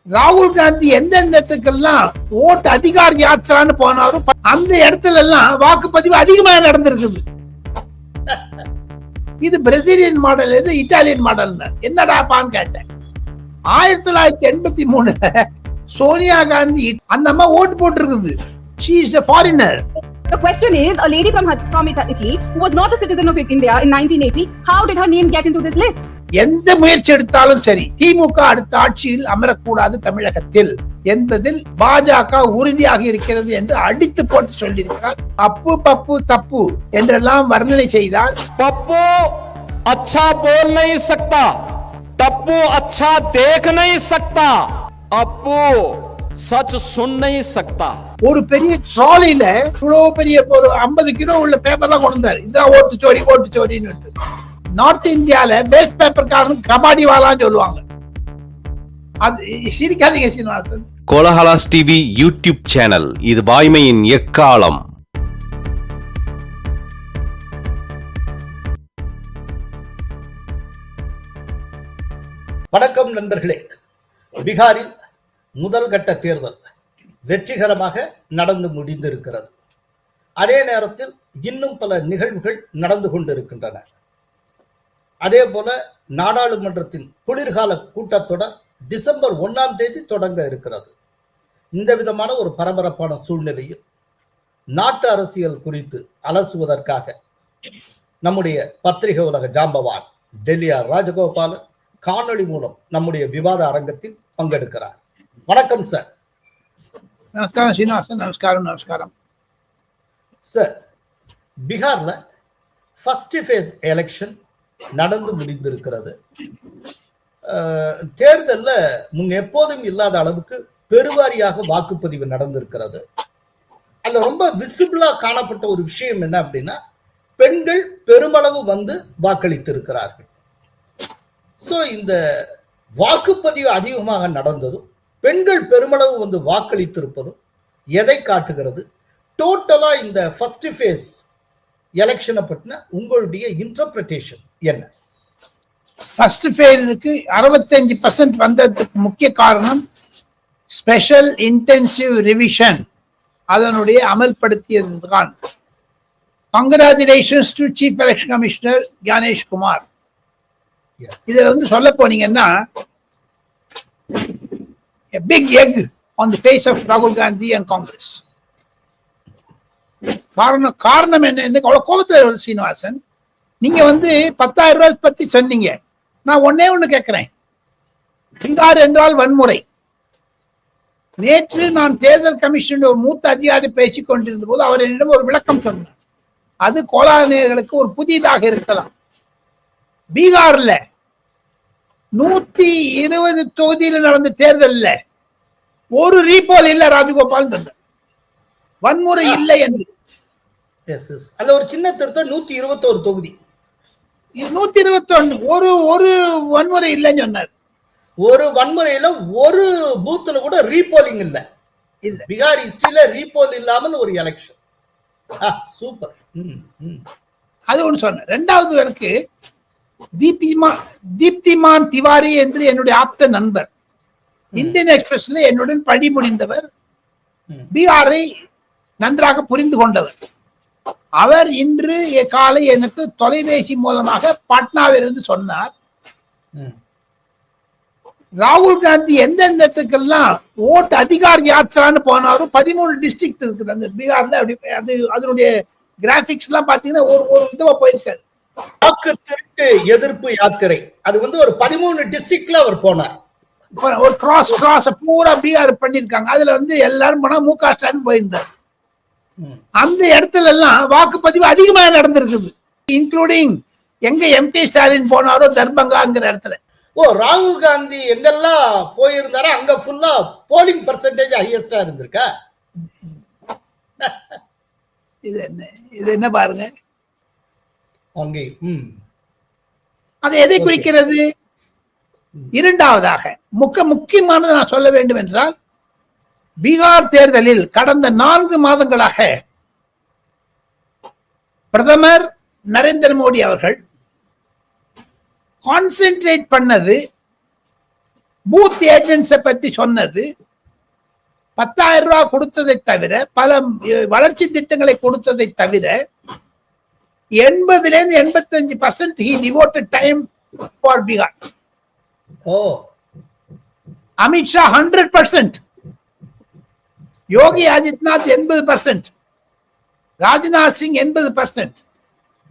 ராகுல் காந்தி எந்தெந்த இடத்துக்கெல்லாம் ஓட்டு அதிகார யாத்திரான்னு போனாலும் அந்த இடத்துல எல்லாம் வாக்குப்பதிவு அதிகமாக நடந்திருக்குது. இது பிரேசிலியன் மாடல், இது இட்டாலியன் மாடல். என்னடாப்பான்னு கேட்டேன். 1983 சோனியா காந்தி அந்த அம்மா ஓட்டு போட்டிருக்குது. She is a foreigner. The question is, a lady from Italy who was not a citizen of India in 1980, how did her name get into this list? எந்த முயற்சி எடுத்தாலும் சரி, திமுக அடுத்த ஆட்சியில் அமரக்கூடாது தமிழகத்தில் என்பதில் பாஜக உறுதியாக இருக்கிறது என்று அடித்து போட்டு சொல்லியிருக்கிறார். பப்பு பப்பு தப்பு என்றெல்லாம் வர்ணனை செய்தார். पप्पू अच्छा बोल नहीं सकता, टप्पू अच्छा देख नहीं सकता, अप्पू सच सुन नहीं सकता. ஒரு பெரிய ட்ராலியில இவ்வளவு பெரிய ஒரு 50 கிலோ உள்ள பேப்பர்லாம் கொண்டு வந்தார். இதான் ஓட்டு சோரி ஓட்டு சோரின்னு. நார்த் இந்தியால பேஸ்ட் பேப்பர் காரன் கபாடி வாலான்னு சொல்லுவாங்க. அது சிரிக்காதீங்க Seenivasan. Kolahalas TV YouTube channel, இது வாய்மையின் எக்காலம். வணக்கம் நண்பர்களே. பீகாரில் முதல் கட்ட தேர்தல் வெற்றிகரமாக நடந்து முடிந்திருக்கிறது. அதே நேரத்தில் இன்னும் பல நிகழ்வுகள் நடந்து கொண்டிருக்கின்றன. அதே போல நாடாளுமன்றத்தின் குளிர்கால கூட்டத்தொடர் டிசம்பர் 1ஆம் தேதி தொடங்க இருக்கிறது. இந்த விதமான ஒரு பரபரப்பான சூழ்நிலையில் நாட்டு அரசியல் குறித்து அலசுவதற்காக நம்முடைய பத்திரிகை உலக ஜாம்பவான் டெல்லி ஆர் ராஜகோபாலன் காணொளி மூலம் நம்முடைய விவாத அரங்கத்தில் பங்கெடுக்கிறார். வணக்கம் சார். நமஸ்காரம் சீனிவாசன். நமஸ்காரம். நமஸ்காரம் சார். பீகார்ல ஃபர்ஸ்ட் ஃபேஸ் எலெக்ஷன் நடந்து முடிந்திருக்கிறது. தேர்தலில் முன் எப்போதும் இல்லாத அளவுக்கு பெருவாரியாக வாக்குப்பதிவு நடந்திருக்கிறது. அதுல ரொம்ப விசிபிளா காணப்பட்ட ஒரு விஷயம் என்ன அப்படின்னா, பெண்கள் பெருமளவு வந்து வாக்களித்திருக்கிறார்கள். ஸோ இந்த வாக்குப்பதிவு அதிகமாக நடந்ததும் பெண்கள் பெருமளவு வந்து வாக்களித்திருப்பதும் எதை காட்டுகிறது? டோட்டலா இந்த ஃபர்ஸ்ட் ஃபேஸ் எலெக்ஷனை பற்றின உங்களுடைய இன்டர்பிரேஷன் என்ன? ஃபர்ஸ்ட் ஃபேஸுக்கு 65% வந்ததுக்கு முக்கிய காரணம் ஸ்பெஷல் இன்டென்சிவ் ரிவிஷன், அதனுடைய அமல்படுத்தியதுதான். Congratulations to chief election commissioner Gyanesh Kumar. இதுல வந்து சொல்ல போனீங்கன்னா, a big egg on the face of Rahul Gandhi and Congress. காரணம் என்ன? அவ்வளவு கோபத்தில் சீனிவாசன், நீங்க வந்து 10,000 ரூபாய் பத்தி சொன்னீங்க. நான் ஒண்ணு கேட்கிறேன். பீகார் என்றால் வன்முறை. நேற்று நான் தேர்தல் கமிஷன் ஒரு மூத்த அதிகாரி பேசிக் கொண்டிருந்த போது அவர் என்னிடம் ஒரு விளக்கம் சொன்னார். அது கோலானியர்களுக்கு ஒரு புதிதாக இருக்கலாம். பீகார்ல 120 தொகுதியில் நடந்த தேர்தல்ல ஒரு ரீபோல் இல்ல ராஜகோபால் சொன்னார். வன்முறை இல்லை என்று. அதுல ஒரு சின்ன திருத்தம் 121 தொகுதி, 121 ஒரு வன்முறை இல்லைன்னு சொன்னார். ஒரு வன்முறையில ஒரு பூத்துல கூட ரீபோலிங் இல்ல. பீகார் ஹிஸ்டரியில ரீபோல் இல்லாமல் ஒரு எலெக்ஷன். சூப்பர். அது ஒண்ணு சொன்ன. ரெண்டாவது எனக்கு தீப்திமான் திவாரி என்று என்னுடைய ஆப்த நண்பர், இந்தியன் எக்ஸ்பிரஸ்ல என்னுடன் பணிபுரிந்தவர், பீகாரை நன்றாக புரிந்து கொண்டவர். அவர் இன்று காலை எனக்கு தொலைபேசி மூலமாக பாட்னாவிலிருந்து சொன்னார், ராகுல் காந்தி எந்தெந்த இடத்துக்கெல்லாம் ஓட்டு அதிகார யாத்திரான்னு போனாலும் 13 டிஸ்ட்ரிக்ட் இருக்குது அந்த பீகார்ல. அப்படி அது அதனுடைய கிராபிக்ஸ் எல்லாம் பாத்தீங்கன்னா ஒரு இதுவா போயிருக்காரு. வாக்கு திருட்டு எதிர்ப்பு யாத்திரை, அது வந்து ஒரு 13 டிஸ்ட்ரிக்ட்ல அவர் போனார். ஒரு கிராஸ் பூரா பீகார் பண்ணிருக்காங்க. அதுல வந்து எல்லாரும் போனா முக ஸ்டாலின் போயிருந்தார். அந்த இடத்துல எல்லாம் வாக்குப்பதிவு அதிகமாக நடந்திருக்குது, இன்க்ளூடிங் எங்க எம்பி ஸ்டாலின் போனாரோ தர்பங்காங்கிற இடத்துல. ராகுல் காந்தி எங்கெல்லாம் போயிருந்தாரோ அங்க ஃபுல்லா போலிங் பர்சன்டேஜ் ஹையஸ்டா இருந்திருக்கா. இது என்ன பாருங்க. அங்கே அது எதை குறிக்கிறது? இரண்டாவதாக முக்கியமானது நான் சொல்ல வேண்டும் என்றால், பீகார் தேர்தலில் கடந்த 4 மாதங்களாக பிரதமர் நரேந்திர மோடி அவர்கள் கான்சென்ட்ரேட் பண்ணது பூத் ஏஜென்ட்ஸை பத்தி சொன்னது 10,000 ரூபாய் கொடுத்ததை தவிர பல வளர்ச்சி திட்டங்களை கொடுத்ததை தவிர 80% he devoted time for Bihar. O Amit Shah 100%, Yogi Adityanath 80%, Rajnath Singh 80%.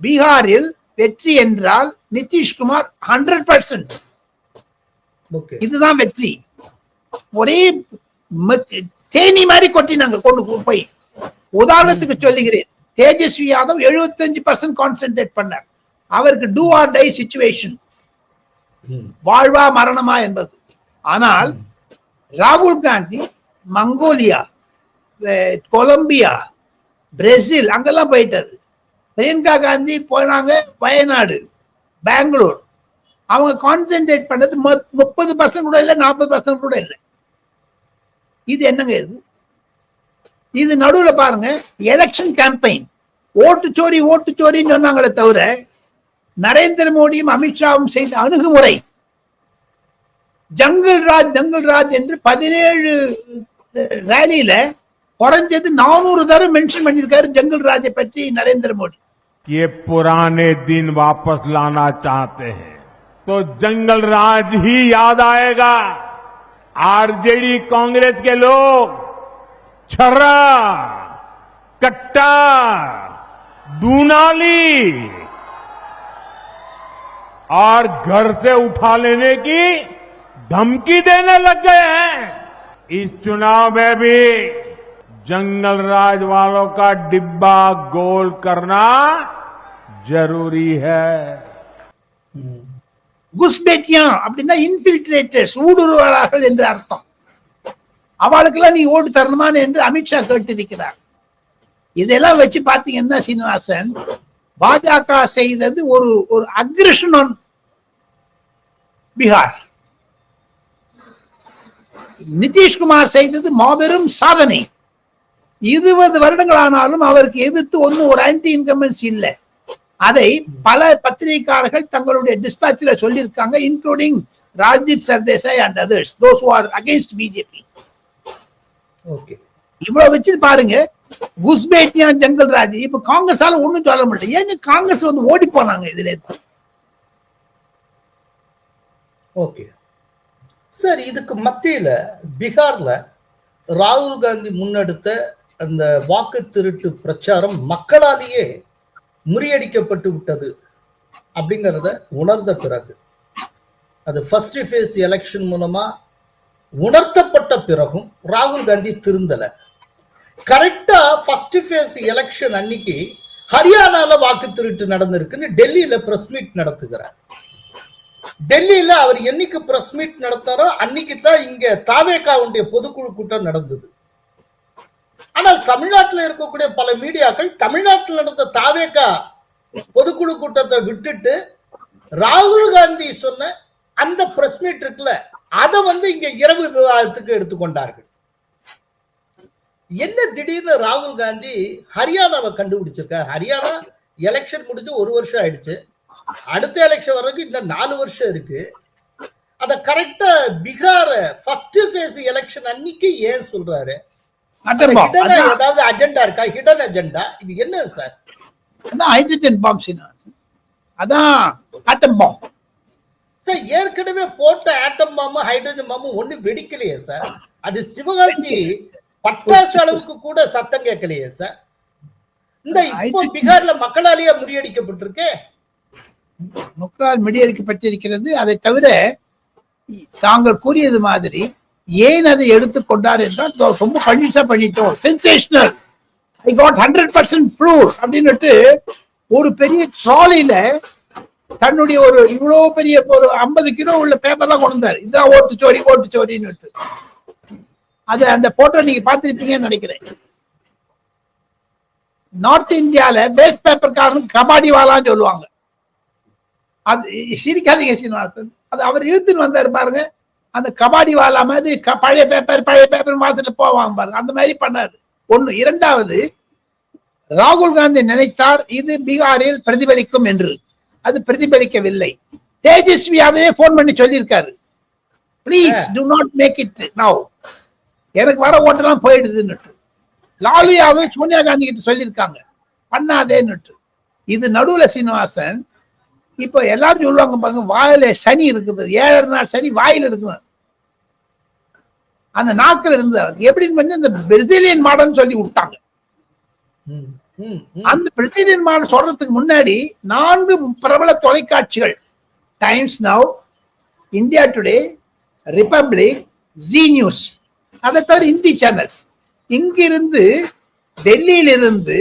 பீகாரில் வெற்றி என்றால் நிதிஷ்குமார் 100%. ஓகே இதுதான் வெற்றி. ஒரே தேனி மாதிரி கொட்டினாங்க கொண்டு போய். உதாரணத்துக்கு சொல்லுகிறேன், தேஜஸ்வி யாதவ் 75% கான்சென்ட்ரேட் பண்ணார். அவருக்கு டூ ஆர் டை சிச்சுவேஷன், வாழ்வா மரணமா என்பது. ஆனால் ராகுல் காந்தி மங்கோலியா, கொலம்பியா, பிரேசில் அங்கெல்லாம் போயிட்டாரு. பிரியங்கா காந்தி போனாங்க வயநாடு, பெங்களூர். அவங்க கான்சென்ட்ரேட் பண்ணது 30% கூட இல்லை, 40% கூட இல்லை. இது என்னங்க இது நடுவுல பாருங்க, எலெக்ஷன் கேம்பெயின் ஓட்டு சோரின்னு சொன்னாங்களே தவிர நரேந்திர மோடியும் அமித்ஷாவும் செய்த அணுகுமுறை ஜங்கிள் ராஜ் என்று 17 ரேலியில குறைஞ்சது 400 தடவை மென்ஷன் பண்ணிருக்காரு ஜங்கிள் ராஜை பற்றி நரேந்திர மோடி. ये पुराने दिन वापस लाना चाहते हैं तो जंगल राज ही याद आएगा. आरजेडी कांग्रेस के लोग छर्रा, कट्टा, दूनाली और घर से उठा लेने की धमकी देने लग गए हैं. इस चुनाव में भी जंगल राज वालों का डिब्बा गोल करना जरूरी है. குஸ்பேட்டியா அப்படின்னா இன்ஃபில்ட்ரேட்டர்ஸ், ஊடுருவலாளர்கள் என்று அர்த்தம். அவளுக்கெல்லாம் நீ ஓட்டு தரணுமான்னு என்று அமித்ஷா கேட்டிருக்கிறார். இதெல்லாம் வச்சு பாத்தீங்கன்னா சீனிவாசன், பாஜக செய்தது ஒரு அக்ரெஷன் ஆன் பீகார். நிதிஷ்குமார் செய்தது மாபெரும் சாதனை. 20 வருடங்கள் ஆனாலும் அவருக்கு எதிர்த்து ஒரு ஆன்டி இன்கம்பன்சி இல்லை. அதை பல பத்திரிகையாளர்கள் தங்களுடைய டிஸ்பாச்சில் சொல்லியிருக்காங்க, including Rajdeep Sardesai and others, those who are against BJP. Okay, இவ்வளவு வச்சு பாருங்க, குஸ்பேட்டியா, ஜங்கல் ராஜ். இப்ப காங்கிரஸால ஒண்ணும் சொல்ல முடியல. ஏங்க காங்கிரஸ் ஓடி போனாங்க இதுல இருந்து? ஓகே சார், இதுக்கு மத்தியில பீகார்ல ராகுல் காந்தி முன்னெடுத்த அந்த வாக்கு திருட்டு பிரச்சாரம் மக்களாலேயே முறியடிக்கப்பட்டு விட்டது அப்படிங்கிறத உணர்ந்த பிறகு, அது ஃபர்ஸ்ட் ஃபேஸ் எலெக்ஷன் மூலமா உணர்த்தப்பட்ட பிறகும் ராகுல் காந்தி திருந்தல. கரெக்டா ஃபர்ஸ்ட் ஃபேஸ் எலெக்ஷன் அன்னைக்கு ஹரியானால வாக்கு திருட்டு நடந்திருக்குன்னு டெல்லியில பிரஸ் மீட் நடத்துகிறார். டெல்லியில அவர் என்னைக்கு பிரஸ் மீட் நடத்தாரோ அன்னைக்கு தான் இங்க தாவேகாவுடைய பொதுக்குழு கூட்டம் நடந்தது. ஆனால் தமிழ்நாட்டில் இருக்கக்கூடிய பல மீடியாக்கள் தமிழ்நாட்டில் நடந்த தாவேகா பொதுக்குழு கூட்டத்தை விட்டுட்டு ராகுல் காந்தி சொன்ன அந்த பிரஸ் மீட் இருக்குல்ல, அதை இங்க இரவு விவாதத்துக்கு எடுத்துக்கொண்டார்கள். என்ன திடீர்னு ராகுல் காந்தி ஹரியானாவை கண்டுபிடிச்சிருக்கார்? ஹரியானா எலெக்ஷன் முடிஞ்சு 1 வருஷம் ஆயிடுச்சு. அடுத்த எலெக்ஷன் வர்றதுக்கு இன்னும் 4 வருஷம் இருக்கு. அத கரெக்டா பீகார் ஃபர்ஸ்ட் ஃபேஸ் எலெக்ஷன் அன்னைக்கு ஏன் சொல்றாரு? ஏதாவது அஜெண்டா இருக்கா? Hidden agenda? இது என்ன சார்? ஹைட்ரஜன் பாம்பு சீனிவாசன், அதான் ஆட்டம் பாம்பு சார். ஏற்கனவே போட்ட ஆட்டம் பாம்பு ஹைட்ரஜன் பாம்பு ஒண்ணு வெடிக்கலையே சார். அது சிவகாசி பட்டாசு அளவுக்கு கூட சத்தம் கேட்கலையே சார். இந்த இப்போ பீகார்ல மக்களாலேயே முறியடிக்கப்பட்டிருக்கு. மக்களால் முறியடிக்கப்பட்டிருக்கிறது. அதை தவிர தாங்கள் கூறியது மாதிரி ஏன் அதை எடுத்துக்கொண்டார் என்றால், ரொம்ப கன்வின்ஸா பண்ணிட்டோம், சென்சேஷனல், ஐ காட் 100% ப்ளூர் அப்படின்னுட்டு ஒரு பெரிய ட்ராலியில தன்னுடைய இவ்வளவு பெரிய 50 கிலோ உள்ள பேப்பர்லாம் கொண்டு வந்தார். இதான் ஓட்டு சோரின்னு. அது அந்த போட்டோ நீங்க பார்த்திருப்பீங்கன்னு நினைக்கிறேன். நார்த் இந்தியால பேஸ் பேப்பர்காரனுக்கு கபாடி வாலான்னு சொல்லுவாங்க. அது சிரிக்காதீங்க சீனிவாசன், அது அவர் இழுத்துன்னு வந்தாரு பாருங்க. அந்த கபாடி வாலா மாதிரி பழைய பேப்பர் மாசத்துல போவாங்க பாருங்க, அந்த மாதிரி பண்ணாரு. ஒண்ணு. இரண்டாவது, ராகுல் காந்தி நினைத்தார் இது பீகாரில் பிரதிபலிக்கும் என்று. அது பிரதிபலிக்கவில்லை. தேஜஸ்வி யாதவே போன் பண்ணி சொல்லியிருக்காரு, please do not make it now. எனக்கு வர ஓட்டெல்லாம் போயிடுதுன்னு லாலு யாதவ் சோனியா காந்தி கிட்ட சொல்லியிருக்காங்க பண்ணாதேன்னுட்டு. இது நடுவுல சீனிவாசன் இப்ப எல்லாரும் சொல்லுவாங்க பாருங்க, வாயில சனி இருக்குது, 7 நாள் சனி வாயில இருக்குது, அந்த நாட்கள் இருந்தவர் எப்படின்னு பண்ணி இந்த பிரேசிலியன் மாடல் சொல்லி விட்டாங்க. அந்த பிரேசிலியன் மாடல் சொல்றதுக்கு முன்னாடி 4 பிரபல தொலைக்காட்சிகள், times now, India today, republic, G news, அதை தவிர இந்தி சேனல்ஸ், இங்கிருந்து டெல்லியிலிருந்து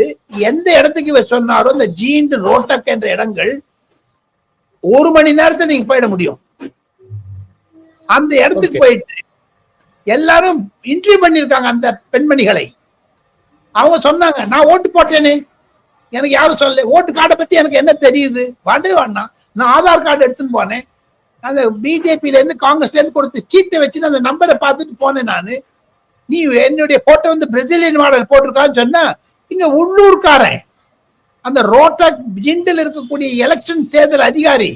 எந்த இடத்துக்கு இவர் சொன்னாரோ இந்த ஜீண்ட் ரோட்டக் என்ற இடங்கள் 1 மணி நேரத்தில் நீங்க போயிட முடியும். அந்த இடத்துக்கு போயிட்டு எல்லாரும் இன்டர்வியூ பண்ணிருக்காங்க அந்த பெண்மணிகளை. அவங்க சொன்னாங்க, நான் ஓட்டு போட்டேனே, எனக்கு யாரும் சொல்லல, ஓட்டு கார்டை பத்தி எனக்கு என்ன தெரியுது, வேண்டாம், நான் ஆதார் கார்டு எடுத்துன்னு போனேன், அந்த பிஜேபியில இருந்து காங்கிரஸ்ல இருந்து கொடுத்த சீட்டை வச்சு அந்த நம்பரை பார்த்துட்டு போனேன். நானு நீ என்னுடைய போட்டோ வந்து பிரேசிலியன் மாடல் போட்டிருக்கான்னு சொன்னா, இங்க உள்ளூர்காரன் அந்த ரோட்டக் ஜிண்டில் இருக்கக்கூடிய எலெக்ஷன் தேர்தல் அதிகாரி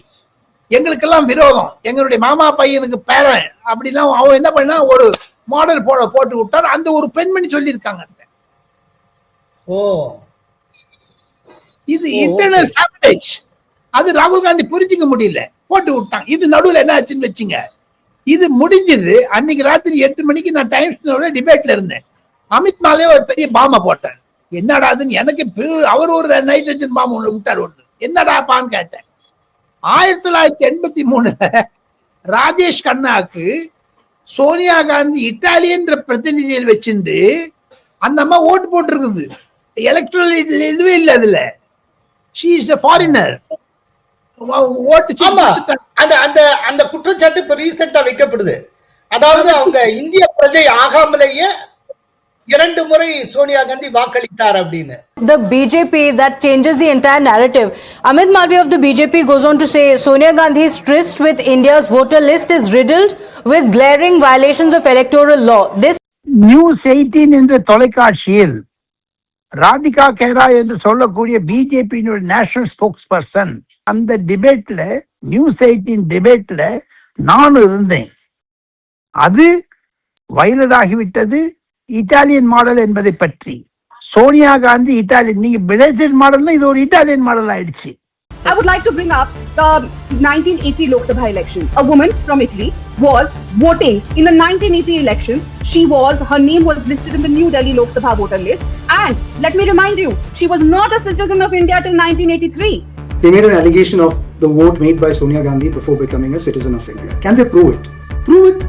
எங்களுக்கெல்லாம் விரோதம், எங்களுடைய மாமா பையனுக்கு பேரன் அப்படிலாம் அவன் என்ன பண்ணா ஒரு மாடல் போட்டு விட்டார். அந்த ஒரு பெண்மணி சொல்லியிருக்காங்க. ஓ, இது இன்டர்னல் சாபிட்டேஜ். அது ராகுல் காந்தி புரிஞ்சுக்க முடியல, போட்டு விட்டான். இது நடுவில் என்ன ஆச்சுன்னு வச்சுங்க, இது முடிஞ்சது அன்னைக்கு ராத்திரி 8 மணிக்கு நான் டைம்ஸ் டிபேட்ல இருந்தேன். அமித் மாலே ஒரு பெரிய பாம்பை போட்டார். என்னடா அதுன்னு எனக்கு அவர் ஒரு நைட்ரஜன் பாம்பு ஒன்று விட்டார். ஒன்று என்னடாப்பான்னு கேட்டேன். 1983 ராஜேஷ் கண்ணாக்கு சோனியா காந்தி இட்டாலியன் பிரதிநிதிகள் வச்சிருந்து அந்த அம்மா ஓட்டு போட்டிருக்குது. எலக்ட்ரல் இதுவே இல்லை அதுல. She is a foreigner. அந்த குற்றச்சாட்டு இப்ப ரீசெண்டா வைக்கப்படுது. அதாவது அவங்க இந்திய பிரஜை ஆகாமலேயே 2 முறை சோனியா காந்தி வாக்களித்தார் அப்படின்னு. The BJP that changes the entire narrative. Amit Malviya of the BJP goes on to say Sonia Gandhi's tryst with India's voter list is riddled with glaring violations of electoral law. This news 18 என்ற தொலைக்காட்சியில் ராதிகா கேரா என்று சொல்லக்கூடிய பிஜேபியினுடைய national spokes person அந்த டிபேட்ல, news 18 டிபேட்ல நான் இருந்தேன். அது viral ஆகிவிட்டது. இட்டாலியன் மாடல் என்பதை பற்றி சோனியா காந்தி இட்டாலியன், நீங்க பிரேசில் மாடல், இது ஒரு இட்டாலியன் மாடல் ஆயிடுச்சு. I would like to bring up the 1980 Lok Sabha election. A woman from Italy was voting in the 1980 election. Her name was listed in the New Delhi Lok Sabha voter list. And let me remind you, she was not a citizen of India till 1983. They made an allegation of the vote made by Sonia Gandhi before becoming a citizen of India. Can they prove it? Prove it.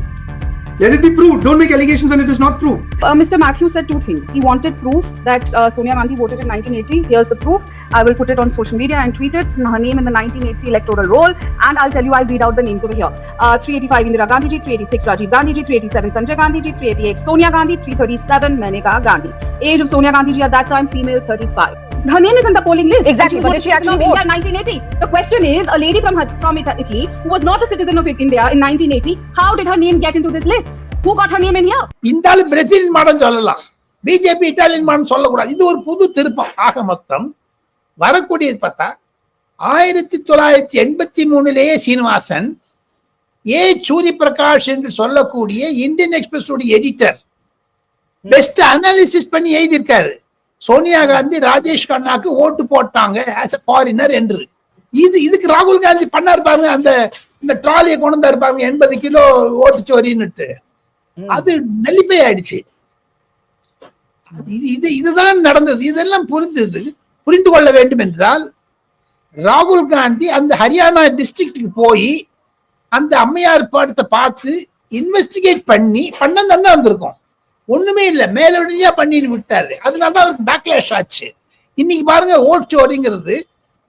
Let it be proved. Don't make allegations when it is not proved. Mr. Matthew said 2 things. He wanted proof that Sonia Gandhi voted in 1980. Here's the proof. I will put it on social media and tweet it. Her name in the 1980 electoral roll. And I'll tell you, I'll read out the names over here. 385 Indira Gandhi ji, 386 Rajiv Gandhi ji, 387 Sanjay Gandhi ji, 388 Sonia Gandhi, 337 Maneka Gandhi. Age of Sonia Gandhi ji at that time, female, 35. Her name is in the polling list. Exactly, but did she actually vote? India 1980. The question is, a lady from Italy who was not a citizen of India in 1980, how did her name get into this list? Who got her name in here? இந்த Brazilian model சொல்லலாம், BJP Italian model சொல்லக்கூடாது. இது ஒரு புது திருப்பம். ஆக மொத்தம் வரக்கூடியது பார்த்தா 1983 சீனிவாசன் சூரிய பிரகாஷ் என்று சொல்லக்கூடிய Indian express editor best analysis பண்ணி எழுதியிருக்காரு. சோனியா காந்தி ராஜேஷ் கண்ணாக்கு ஓட்டு போட்டாங்க ஆஸ் எ ஃபாரினர் என்று. இதுக்கு ராகுல் காந்தி பண்ணாரு பாருங்க, இந்த ட்ராலியை கொண்டு வந்தாரு பாருங்க, 80 கிலோ ஓட்டுச்சோரின்னு. அது நெல்லிப்பை ஆயிடுச்சு. இதுதான் நடந்தது. இதெல்லாம் புரிந்து கொள்ள வேண்டும் என்றால் ராகுல் காந்தி அந்த ஹரியானா டிஸ்ட்ரிக்டுக்கு போய் அந்த அம்மையார் படத்தை பார்த்து இன்வெஸ்டிகேட் பண்ண வந்திருக்கோம். ஒண்ணுமே இல்லை, மேலோடியா பண்ணிட்டு விட்டாரு. அதனால அவருக்கு பேக்லாஷ் ஆச்சு. இன்னைக்கு பாருங்க, ஓட் சோரிங்கிறது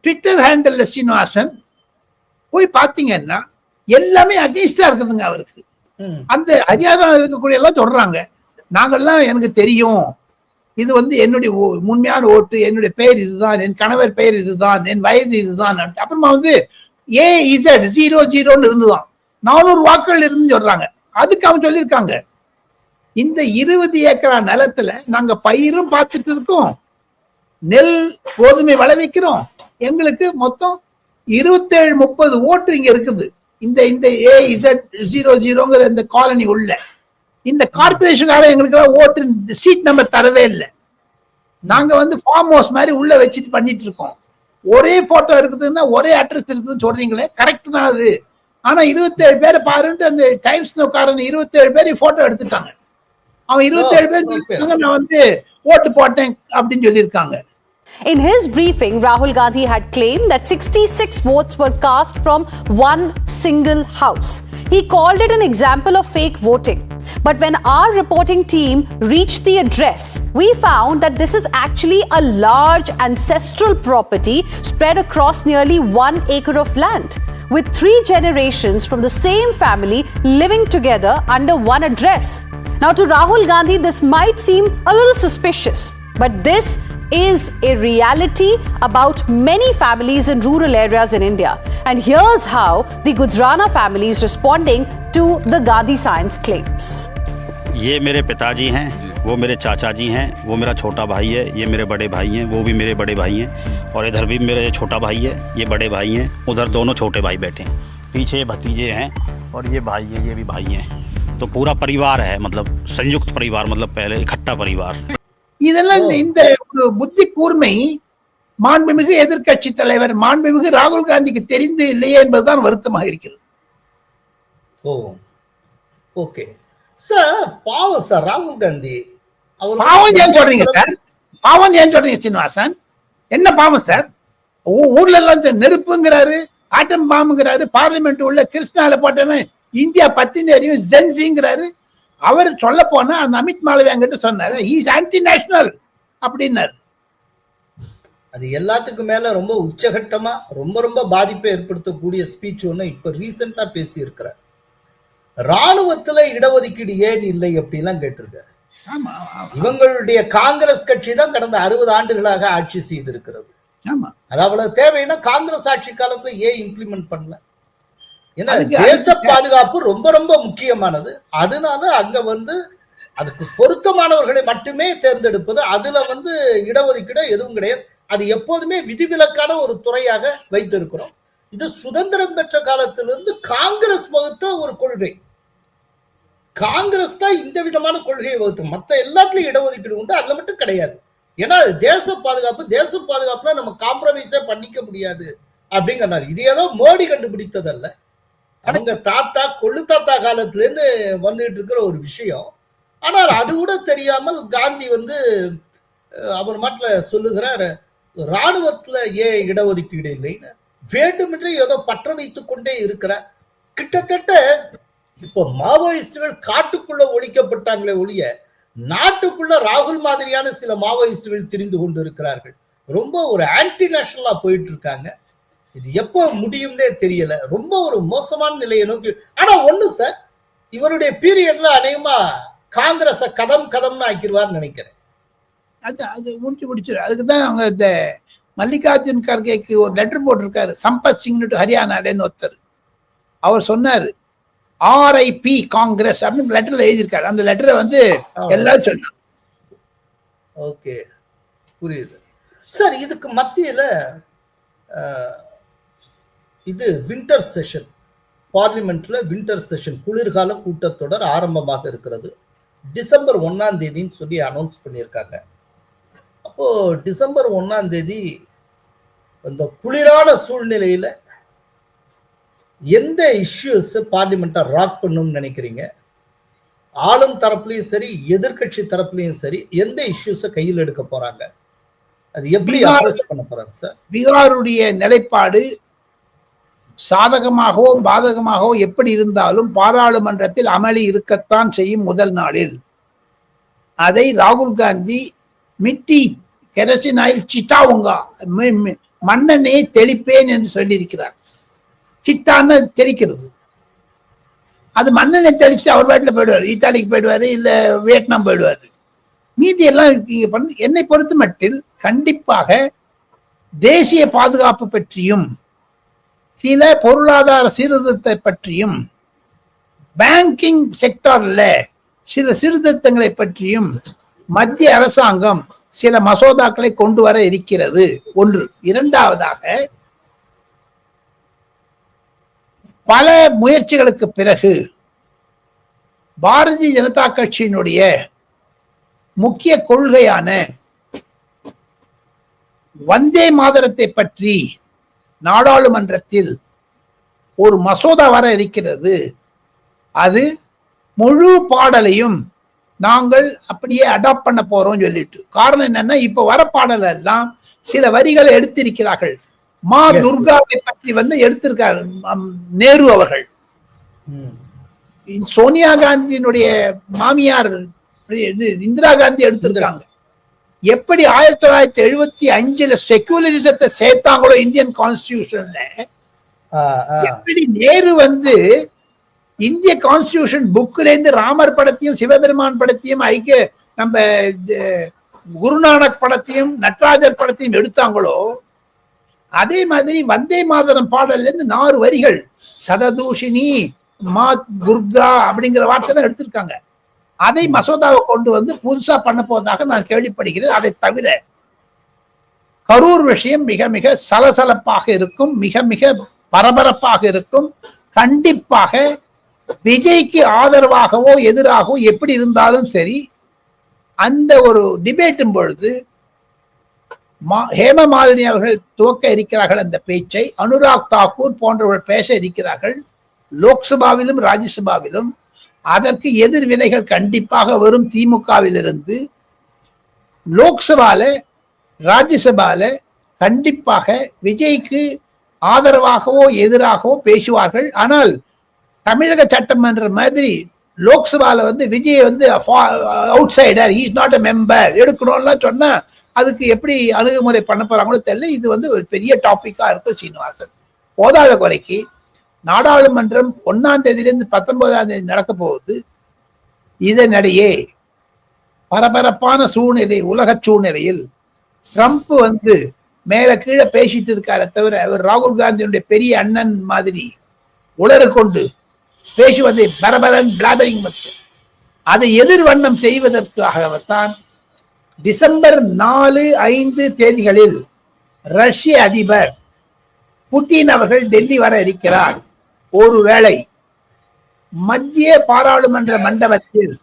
ட்விட்டர் ஹேண்டல்ல சீனிவாசன் போய் பாத்தீங்கன்னா எல்லாமே அகெயின்ஸ்டா இருக்குதுங்க அவருக்கு. அந்த ஹரியானா இருக்கக்கூடிய எல்லாம் சொல்றாங்க, நாங்கெல்லாம் எனக்கு தெரியும், இது என்னுடைய உண்மையான ஓட்டு, என்னுடைய பெயர் இதுதான், என் கணவர் பெயர் இதுதான், என் வயது இதுதான். அப்புறமா AZ00 இருந்துதான் 400 வாக்குகள் இருந்து சொல்றாங்க. அதுக்கு அவன் சொல்லியிருக்காங்க, இந்த 20 ஏக்கரா நிலத்துல நாங்க பயிரும் பார்த்துட்டு இருக்கோம், நெல் கோதுமை விளைவிக்கிறோம், எங்களுக்கு மொத்தம் 27-30 ஓட்டு இங்க இருக்குது. இந்த இந்த AZ00ங்கிற இந்த காலனி உள்ள இந்த கார்பரேஷனால எங்களுக்கு ஓட்டு சீட் நம்பர் தரவே இல்லை. நாங்க வந்து ஃபார்ம் ஹவுஸ் மாதிரி உள்ள வச்சுட்டு பண்ணிட்டு இருக்கோம். ஒரே போட்டோ இருக்குதுன்னா ஒரே அட்ரஸ் இருக்குதுன்னு சொல்றீங்களே, கரெக்ட் தான் அது. ஆனா 27 பேரை பாருன்ட்டு அந்த டைம்ஸ் காரன் 27 பேரை போட்டோ எடுத்துட்டாங்க. அவன் 27 பேர் நான் வந்து ஓட்டு போட்டேன் அப்படின்னு சொல்லியிருக்காங்க. In his briefing, Rahul Gandhi had claimed that 66 votes were cast from one single house. He called it an example of fake voting. But when our reporting team reached the address, we found that this is actually a large ancestral property spread across nearly 1 acre of land, with 3 generations from the same family living together under one address. Now, to Rahul Gandhi, this might seem a little suspicious, but this is a reality about many families in rural areas in India. And here's how the Gudrana family is responding to the Gandhi science claims. ये मेरे पिताजी हैं, वो मेरे चाचा जी हैं, वो मेरा छोटा भाई है, ये मेरे बड़े भाई हैं, वो भी मेरे बड़े भाई हैं, और इधर भी मेरा छोटा भाई है, ये बड़े भाई हैं, उधर दोनों छोटे भाई बैठे हैं, पीछे भतीजे हैं, और ये भाई है, ये भी भाई हैं. तो पूरा परिवार है, मतलब संयुक्त परिवार, मतलब पहले इकट्ठा परिवार. இதெல்லாம் இந்த ஒரு புத்தி கூர்மை மாண்புமிகு எதிர்க்கட்சி தலைவர் மாண்புமிகு ராகுல் காந்திக்கு தெரிந்து இல்லையே என்பதுதான் வருத்தமாக இருக்கிறது. ஓ ஓகே சார், பாவம் சார் ராகுல் காந்தி. பாவம் ஏன் சொல்றீங்க சார்? பாவம் ஏன் சொல்றீங்க சீனிவாசன்? என்ன பாவம் சார்? ஊர்ல எல்லாம் நெருப்புங்கிறாரு, ஆட்டம் பாம்புங்கிறாரு, பார்லிமெண்ட் உள்ள கிருஷ்ணால போட்டேன்னு இந்தியா பத்தின அறியும் ஜென்சிங்கிறாரு. அவர் சொல்ல போனா அந்த அமித் மாலவியா கிட்ட சொன்னாரு இஸ் ஆன்டி நேஷனல் அப்படின்னாரு. அது எல்லாத்துக்கும் மேல ரொம்ப உச்சகட்டமா ரொம்ப ரொம்ப பாதிப்பை ஏற்படுத்தக்கூடிய ஸ்பீச் ஒன்று இப்ப ரீசெண்டா பேசி இருக்கிறார். ராணுவத்துல இடஒதுக்கீடு ஏன் இல்லை அப்படின்லாம் கேட்டிருக்காரு. இவங்களுடைய காங்கிரஸ் கட்சி தான் கடந்த 60 ஆண்டுகளாக ஆட்சி செய்திருக்கிறது. அதாவது தேவைன்னா காங்கிரஸ் ஆட்சி காலத்துல ஏன் இம்ப்ளிமெண்ட் பண்ணல? ஏன்னா தேச பாதுகாப்பு ரொம்ப ரொம்ப முக்கியமானது. அதனால அங்க வந்து அதுக்கு பொருத்தமானவர்களை மட்டுமே தேர்ந்தெடுப்பது, அதுல வந்து இடஒதுக்கீடு எதுவும் கிடையாது. அது எப்போதுமே விதிவிலக்கான ஒரு துறையாக வைத்திருக்கிறோம். இது சுதந்திரம் பெற்ற காலத்திலிருந்து காங்கிரஸ் வகுத்த ஒரு கொள்கை. காங்கிரஸ் தான் இந்த விதமான கொள்கையை வகுத்து, மற்ற எல்லாத்துலயும் இடஒதுக்கீடு உண்டு, அதுல மட்டும் கிடையாது. ஏன்னா தேச பாதுகாப்புனா நம்ம காம்ப்ரமைஸே பண்ணிக்க முடியாது அப்படிங்கிறாரு. இது ஏதோ மோடி கண்டுபிடித்ததல்ல, அவங்க தாத்தா கொள்ளு தாத்தா காலத்துல இருந்து வந்துட்டு இருக்கிற ஒரு விஷயம். ஆனால் அது கூட தெரியாமல் காந்தி வந்து அவர் மாட்டில சொல்லுகிறார் ராணுவத்துல ஏன் இடஒதுக்கீடு இல்லைன்னு. வேண்டுமென்றே ஏதோ பற்ற வைத்துக் கொண்டே இருக்கிறார். கிட்டத்தட்ட இப்போ மாவோயிஸ்டுகள் காட்டுக்குள்ள ஒழிக்கப்பட்டாங்களே ஒழிய நாட்டுக்குள்ள ராகுல் மாதிரியான சில மாவோயிஸ்டுகள் திரிந்து கொண்டு இருக்கிறார்கள். ரொம்ப ஒரு ஆன்டி நேஷனலா போயிட்டு இருக்காங்க. இது எப்போ முடியும்னே தெரியல. ரொம்ப ஒரு மோசமான நிலையை நோக்கி. ஆனா ஒண்ணு சார், இவருடைய பீரியட்ல அநேகமா காங்கிரஸ கதம்னு ஆக்கிடுவார்னு நினைக்கிறேன். அது முடிச்சிரு. அதுக்குதான் அவங்க இந்த மல்லிகார்ஜுன் கர்கேக்கு ஒரு லெட்டர் போட்டிருக்காரு. சம்பத் சிங் ஹரியானாலேருந்து ஒருத்தர். அவர் சொன்னாரு RIP காங்கிரஸ் அப்படின்னு லெட்டர்ல எழுதியிருக்காரு. அந்த லெட்டரை வந்து எல்லாரும் சொன்னாங்க. ஓகே, புரியுது சார். இதுக்கு மத்தியில இது வின்டர் செஷன், பார்லிமெண்ட்ல வின்டர் செஷன் குளிர்கால கூட்டத்தொடர் ஆரம்பமாக இருக்கிறது. டிசம்பர் 1ஆம் தேதின்னு சொல்லி அனௌன்ஸ் பண்ணியிருக்காங்க. அப்போ டிசம்பர் 1ஆம் தேதி அந்த குளிரான சூழ்நிலையில எந்த இஷ்யூஸ் பார்லிமெண்ட்டை ராக் பண்ணணும்னு நினைக்கிறீங்க? ஆளும் தரப்புலையும் சரி எதிர்கட்சி தரப்புலையும் சரி எந்த இஷ்யூஸை கையில் எடுக்க போறாங்க? அது எப்படி அப்ரோச் பண்ண போறாங்க சார்? பீகாருடைய நிலைப்பாடு சாதகமாகவோ பாதகமாகவோ எப்படி இருந்தாலும் பாராளுமன்றத்தில் அமளி இருக்கத்தான் செய்யும் முதல் நாளில். அதை ராகுல் காந்தி மிட்டி கெரசின் ஆயில் சிட்டாவுங்கா மண்ணெண்ணெயை தெளிப்பேன் என்று சொல்லியிருக்கிறார். சிட்டான்னு தெளிக்கிறது. அது மண்ணெண்ணெய் தெளிச்சு அவர் பாட்டில் போயிடுவார். இத்தாலிக்கு போயிடுவாரு, இல்ல வியட்நாம் போயிடுவாரு. மீதி எல்லாம் என்னை பொறுத்த மட்டில் கண்டிப்பாக தேசிய பாதுகாப்பு பற்றியும் சில பொருளாதார சீர்திருத்தத்தை பற்றியும் பேங்கிங் செக்டார்ல சில சீர்திருத்தங்களை பற்றியும் மத்திய அரசாங்கம் சில மசோதாக்களை கொண்டு வர இருக்கிறது. ஒன்று. இரண்டாவதாக பல முயற்சிகளுக்கு பிறகு பாரதிய ஜனதா கட்சியினுடைய முக்கிய கொள்கையான வந்தே மாதரத்தை பற்றி நாடாளுமன்றத்தில் ஒரு மசோதா வர இருக்கிறது. அது முழு பாடலையும் நாங்கள் அப்படியே அடாப்ட் பண்ண போறோம் சொல்லிட்டு. காரணம் என்னன்னா, இப்ப வர பாடல் எல்லாம் சில வரிகளை எடுத்திருக்கிறார்கள். மா துர்காவை பற்றி எடுத்திருக்காரு நேரு அவர்கள். சோனியா காந்தியினுடைய மாமியார் இந்திரா காந்தி எடுத்திருக்காங்க. எப்படி 1975 செக்குலரிசத்தை சேர்த்தாங்களோ இந்தியன் கான்ஸ்டிடியூஷன்ல, எப்படி நேரு இந்திய கான்ஸ்டிடியூஷன் புக்ல இருந்து ராமர் படத்தையும் சிவபெருமான் படத்தையும் நம்ம குருநானக் படத்தையும் நட்ராஜர் படத்தையும் எடுத்தாங்களோ, அதே மாதிரி வந்தே மாதரம் பாடல்ல இருந்து 4 வரிகள் சததூஷினி மா துர்கா அப்படிங்கிற வார்த்தை எடுத்திருக்காங்க. அதை மசோதாவை கொண்டு புதுசா பண்ண போவதாக நான் கேள்விப்படுகிறேன். அதை தவிர கரூர் விஷயம் மிக மிக சலசலப்பாக இருக்கும், மிக மிக பரபரப்பாக இருக்கும். கண்டிப்பாக விஜய்க்கு ஆதரவாகவோ எதிராகவோ எப்படி இருந்தாலும் சரி, அந்த ஒரு டிபேட்டும் பொழுது ஹேமா மாலினி அவர்கள் துவக்க இருக்கிறார்கள் அந்த பேச்சை. அனுராக் தாக்கூர் போன்றவர்கள் பேச இருக்கிறார்கள் லோக்சபாவிலும் ராஜ்யசபாவிலும். அதற்கு எதிர்வினைகள் கண்டிப்பாக வரும் திமுகவிலிருந்து. லோக்சபால ராஜ்யசபால கண்டிப்பாக விஜய்க்கு ஆதரவாகவோ எதிராகவோ பேசுவார்கள். ஆனால் தமிழக சட்டமன்ற மாதிரி லோக்சபால Vijay outsider, he is not a member எடுக்கணும்லாம் சொன்னா அதுக்கு எப்படி அணுகுமுறை பண்ண போறாங்களோ தெரியல. இது ஒரு பெரிய டாபிக்கா இருக்கும் சீனிவாசன். போதாத குறைக்கு நாடாளுமன்றம் 1ஆம் தேதியிலிருந்து 19ஆம் தேதி நடக்க போகுது. இதனிடையே பரபரப்பான சூழ்நிலை, உலக சூழ்நிலையில் ட்ரம்ப் மேல கீழே பேசிட்டு இருக்கார தவிர, அவர் ராகுல் காந்தியுடைய பெரிய அண்ணன் மாதிரி உளறு கொண்டு பேசுவதை பரபரன் பிளாபரிங் அதை எதிர்வண்ணம் செய்வதற்காகத்தான் டிசம்பர் 4, 5 தேதிகளில் ரஷ்ய அதிபர் புட்டின் அவர்கள் டெல்லி வர இருக்கிறார். ஒருவேளை மத்திய பாராளுமன்ற மண்டபத்தில்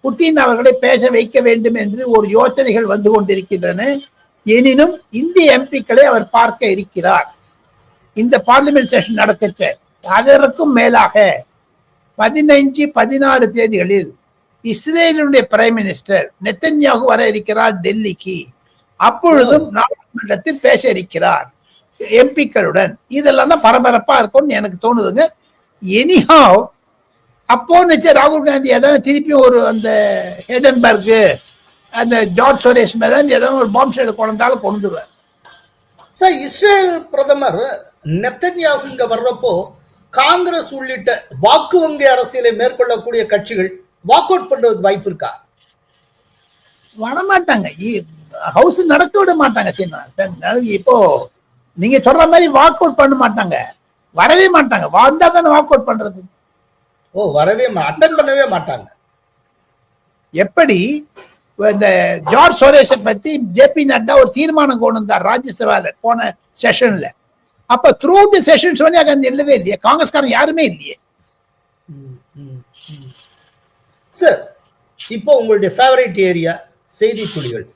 புட்டின் அவர்களை பேச வைக்க வேண்டும் என்று ஒரு யோசனைகள் வந்து கொண்டிருக்கின்றன. எனினும் இந்திய எம்பிக்களை அவர் பார்க்க இருக்கிறார் இந்த பார்லிமெண்ட் செஷன் நடக்க. அதற்கும் மேலாக 15, 16 தேதிகளில் இஸ்ரேலுடைய பிரைம் மினிஸ்டர் நெத்தன்யாகு வர இருக்கிறார் டெல்லிக்கு. அப்பொழுதும் நாடாளுமன்றத்தில் பேச இருக்கிறார் எம்பிக்களுடன். இதெல்லாம் தான் பரபரப்பா இருக்கும்னு எனக்கு தோணுதுங்க. எனிஹாவ் அப்போ ராகுல் காந்தி ஏதாவது திருப்பியும் ஒரு அந்த ஹெடன்பர்க் அந்த ஜார்ஜ் சோரேஸ் மேல ஏதாவது ஒரு பாம்பு ஷெட் கொண்டாலும் கொண்டுடுவார். சார், இஸ்ரேல் பிரதமர் நெத்தன்யாகு இங்க வர்றப்போ காங்கிரஸ் உள்ளிட்ட வாக்கு வங்கி அரசியலை மேற்கொள்ளக்கூடிய கட்சிகள் வாக் அவுட் பண்றதுக்கு வாய்ப்பு இருக்கா? வரமாட்டாங்க, ஹவுஸ் நடக்க விட மாட்டாங்க. இப்போ நீங்க சொல்ற மாதிரி வாக் அவுட் பண்ண மாட்டாங்க, வரவே மாட்டாங்க. வந்தா தானே வாக் அவுட் பண்றது. வரவே அட்டெண்ட் பண்ணவே மாட்டாங்க. எப்படி இந்த ஜார்ஜ் சோரேஸை பத்தி ஜேபி நட்டா ஒரு தீர்மானம் கொண்டு வந்தார் ராஜ்யசபால போன செஷன்ல. அப்ப through the session Sonia Gandhi இல்லவே இல்லையே, காங்கிரஸ்காரன் யாருமே இல்லையே. சார், இப்போ உங்களுடைய ஃபேவரட் ஏரியா செய்தி துளிகள்.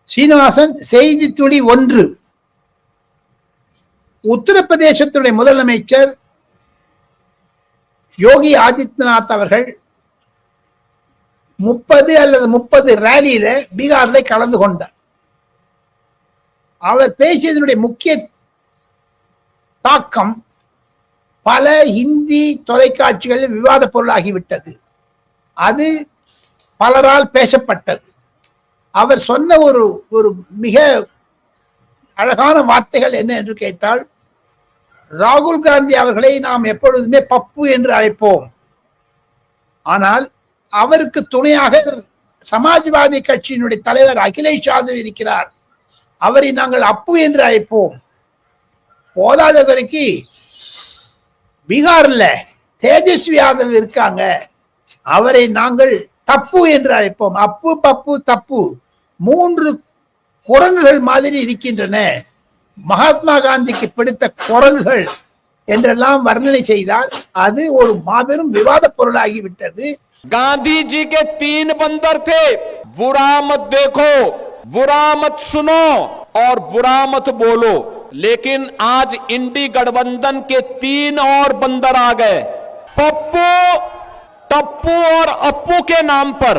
சீனிவாசன், செய்தி துளி 1. உத்தரப்பிரதேசத்துடைய முதலமைச்சர் யோகி ஆதித்யநாத் அவர்கள் 30 அல்லது 30 ரேலியில பீகார்ல கலந்து கொண்டார். அவர் பேசியதனுடைய முக்கிய தாக்கம் பல இந்தி தொலைக்காட்சிகளில் விவாத பொருளாகிவிட்டது. அது பலரால் பேசப்பட்டது. அவர் சொன்ன ஒரு மிக அழகான வார்த்தைகள் என்ன என்று கேட்டால், ராகுல் காந்தி அவர்களை நாம் எப்பொழுதுமே பப்பு என்று அழைப்போம், ஆனால் அவருக்கு துணையாக சமாஜ்வாதி கட்சியினுடைய தலைவர் அகிலேஷ் யாதவ் இருக்கிறார், அவரை நாங்கள் அப்பு என்று அழைப்போம். போதாத குறைக்கு பீகார்ல தேஜஸ்வி யாதவ் இருக்காங்க, அவரை நாங்கள் தப்பு என்று அழைப்போம். அப்பு பப்பு தப்பு 3 குரங்குகள் மாதிரி இருக்கின்றன, மகாத்மா காந்திக்கு பிடித்த குரங்குகள் என்றெல்லாம் வர்ணனை செய்தால் அது ஒரு மாபெரும் விவாத பொருளாகிவிட்டது. गांधी जी के 3 बंदर थे, बुरा मत देखो, बुरा मत सुनो और बुरा मत बोलो। लेकिन आज इंडी गठबंधन के 3 और बंदर आ गए, पप्पू, टप्पू और अप्पू के नाम पर।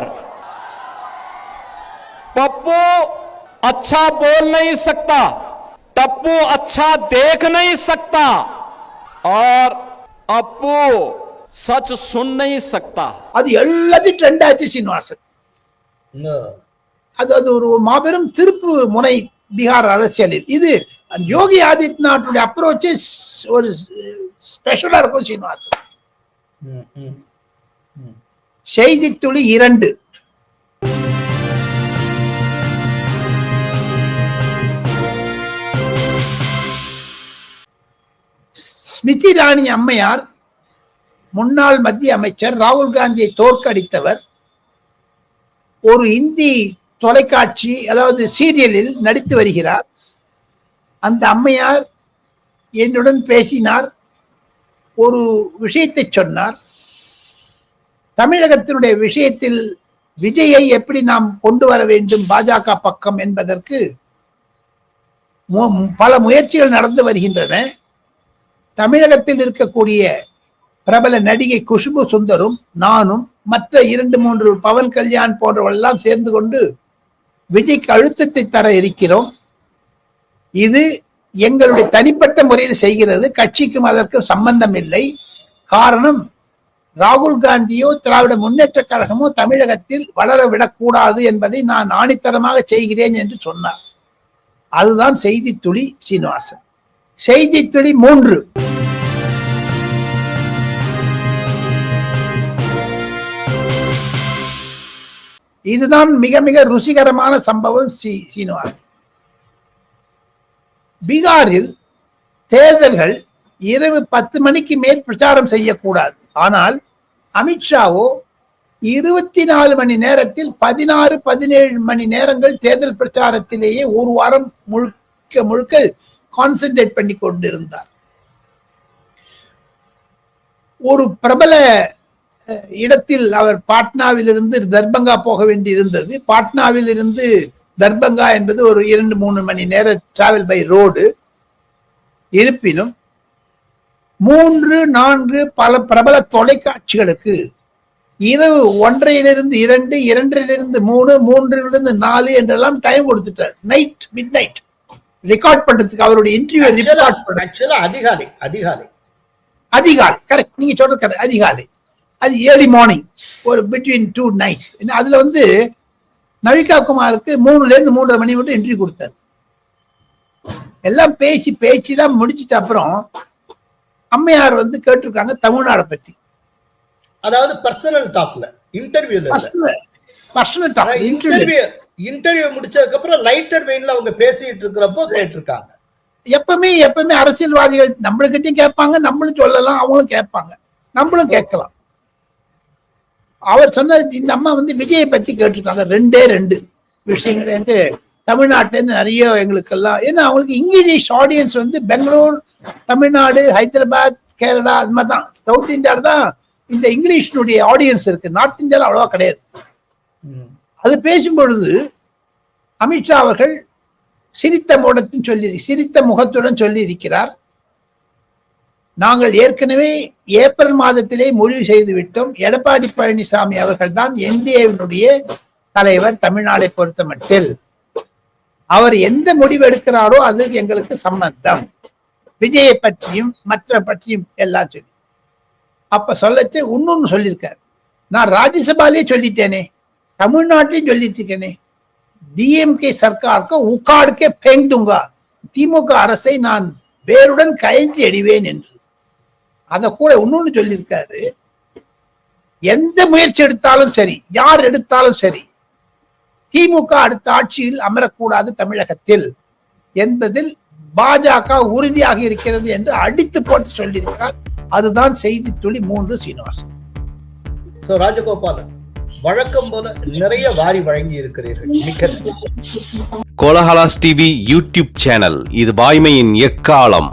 पप्पू अच्छा बोल नहीं सकता, टप्पू अच्छा देख नहीं सकता और अप्पू सच सुन नहीं सकता। அது எல்லாத்தையும் ட்ரெண்ட் ஆச்சு சீனிவாசன். அது ஒரு மாபெரும் திருப்பு முனை பீகார் அரசியலில். இது யோகி ஆதித்யநாத்துடைய அப்ரோச் ஒரு ஸ்பெஷலா இருக்கும் சீனிவாசன். செய்தி துளி 2. ஸ்மிருதி இராணி அம்மையார் முன்னாள் மத்திய அமைச்சர், ராகுல் காந்தியை தோற்கடித்தவர், ஒரு இந்தி தொலைக்காட்சி அதாவது சீரியலில் நடித்து வருகிறார். அந்த அம்மையார் என்னுடன் பேசினார், ஒரு விஷயத்தை சொன்னார். தமிழகத்தினுடைய விஷயத்தில் விஜயை எப்படி நாம் கொண்டு வர வேண்டும் பாஜக பக்கம் என்பதற்கு பல முயற்சிகள் நடந்து வருகின்றன. தமிழகத்தில் இருக்கக்கூடிய பிரபல நடிகை குஷ்பு சுந்தரும் நானும் மற்ற 2-3 பவன் கல்யாண் போன்றவர்களெல்லாம் சேர்ந்து கொண்டு விஜய்க்கு அழுத்தத்தை தர இருக்கிறோம். இது எங்களுடைய தனிப்பட்ட முறையில் செய்கிறது, கட்சிக்கும் அதற்கும் சம்பந்தம் இல்லை. காரணம், ராகுல் காந்தியோ திராவிட முன்னேற்ற கழகமோ தமிழகத்தில் வளர விடக்கூடாது என்பதை நான் ஆணித்தரமாக செய்கிறேன் என்று சொன்னார். அதுதான் செய்தி துளி சீனிவாசன். செய்தி துளி 3. இதுதான் மிக மிக ருசிகரமான சம்பவம் சீனிவாசன். பீகாரில் தேர்தல்கள் இரவு 10 மணிக்கு மேல் பிரச்சாரம் செய்யக்கூடாது. ஆனால் அமித்ஷாவோ 24 மணி நேரத்தில் 16-17 மணி நேரங்கள் தேர்தல் பிரச்சாரத்திலேயே ஒரு வாரம் முழுக்க முழுக்க கான்சென்ட்ரேட் பண்ணி கொண்டிருந்தார். ஒரு பிரபல இடத்தில் அவர் பாட்னாவில் இருந்து தர்பங்கா போக வேண்டி இருந்தது. பாட்னாவில் இருந்து தர்பங்கா என்பது ஒரு 2-3 மணி நேர டிராவல் பை ரோடு. இருப்பினும் 3-4 பல பிரபல தொலைக்காட்சிகளுக்கு இரவு 1:30 2, 2:30 3, 3-4 என்றெல்லாம் டைம் கொடுத்துட்டார். மிட் நைட் ரெக்கார்ட் பண்றதுக்கு, அவருடைய இன்டர்வியூ ரிகார்ட் பண்ண. அதிகாலை கரெக்ட், நீங்க சொல்றது கரெக்ட். அதிகாலை, அது ஏர்லி மார்னிங், ஒரு பிட்வீன் 2 நைட்ஸ். அதுல நவிகா குமாருக்கு 3-3:30 மணி மட்டும் இன்டர்வியூ கொடுத்தாரு. எல்லாம் பேச்சுதான் முடிச்சிட்ட அப்புறம் அம்மையார் கேட்டிருக்காங்க தமிழ்நாடு பத்தி. அதாவது பர்சனல் டாக்ல, இன்டர்வியூல பர்சனல் டாக். இன்டர்வியூ முடிச்சதுக்கு அப்புறம் லைட்டர் வெயின்ல அவங்க பேசிட்டு இருக்கிறப்போ கேட்டிருக்காங்க. எப்பவுமே அரசியல்வாதிகள் நம்மளுக்கிட்டையும் கேட்பாங்க, நம்மளும் சொல்லலாம், அவங்களும் கேட்பாங்க, நம்மளும் கேட்கலாம். அவர் சொன்ன இந்த அம்மா விஜயை பத்தி கேட்டிருக்காங்க. 2 விஷயங்கள் தமிழ்நாட்டில இருந்து நிறைய எங்களுக்கெல்லாம். ஏன்னா அவங்களுக்கு இங்கிலீஷ் ஆடியன்ஸ் பெங்களூர், தமிழ்நாடு, ஹைதராபாத், கேரளா, அது மாதிரி தான். சவுத் இந்தியாவில தான் இந்த இங்கிலீஷினுடைய ஆடியன்ஸ் இருக்கு, நார்த் இந்தியாவில் அவ்வளவா கிடையாது. அது பேசும் பொழுது அமித்ஷா அவர்கள் சிரித்த முகத்துடன் சொல்லி இருக்கிறார், நாங்கள் ஏற்கனவே ஏப்ரல் மாதத்திலே முடிவு செய்து விட்டோம், எடப்பாடி பழனிசாமி அவர்கள் தான் என்டிஏவினுடைய தலைவர் தமிழ்நாடை பொறுத்த மட்டில். அவர் எந்த முடிவு எடுக்கிறாரோ அது எங்களுக்கு சம்பந்தம், விஜயை பற்றியும் மற்ற பற்றியும் எல்லாம் சொல்லி. அப்ப சொல்லச்சு இன்னொன்னு சொல்லியிருக்காரு, நான் ராஜ்யசபாலே சொல்லிட்டேனே, தமிழ்நாட்டிலையும் சொல்லிட்டு இருக்கேனே, டிஎம்கே சர்க்காருக்கு உக்காடுக்கே பேங் தூங்கா, திமுக அரசை நான் வேருடன் கயற்றி அடிவேன் என்று. அத கூட இன்னொன்னு சொல்லியிருக்காரு, எந்த முயற்சி எடுத்தாலும் சரி, யார் எடுத்தாலும் சரி, திமுக அடுத்த ஆட்சியில் அமரக்கூடாது தமிழகத்தில் என்பதில் பாஜக உறுதியாக இருக்கிறது என்று அடித்து போட்டு சொல்லியிருக்கிறார். அதுதான் செய்தி துளி 3 சீனிவாசன். ராஜகோபாலன், வழக்கம் போல நிறைய வாரி வழங்கி இருக்கிறீர்கள். மிக்க நன்றி. கோலஹலாஸ் டிவி யூடியூப் சேனல், இது வாய்மையின் எக்காலம்.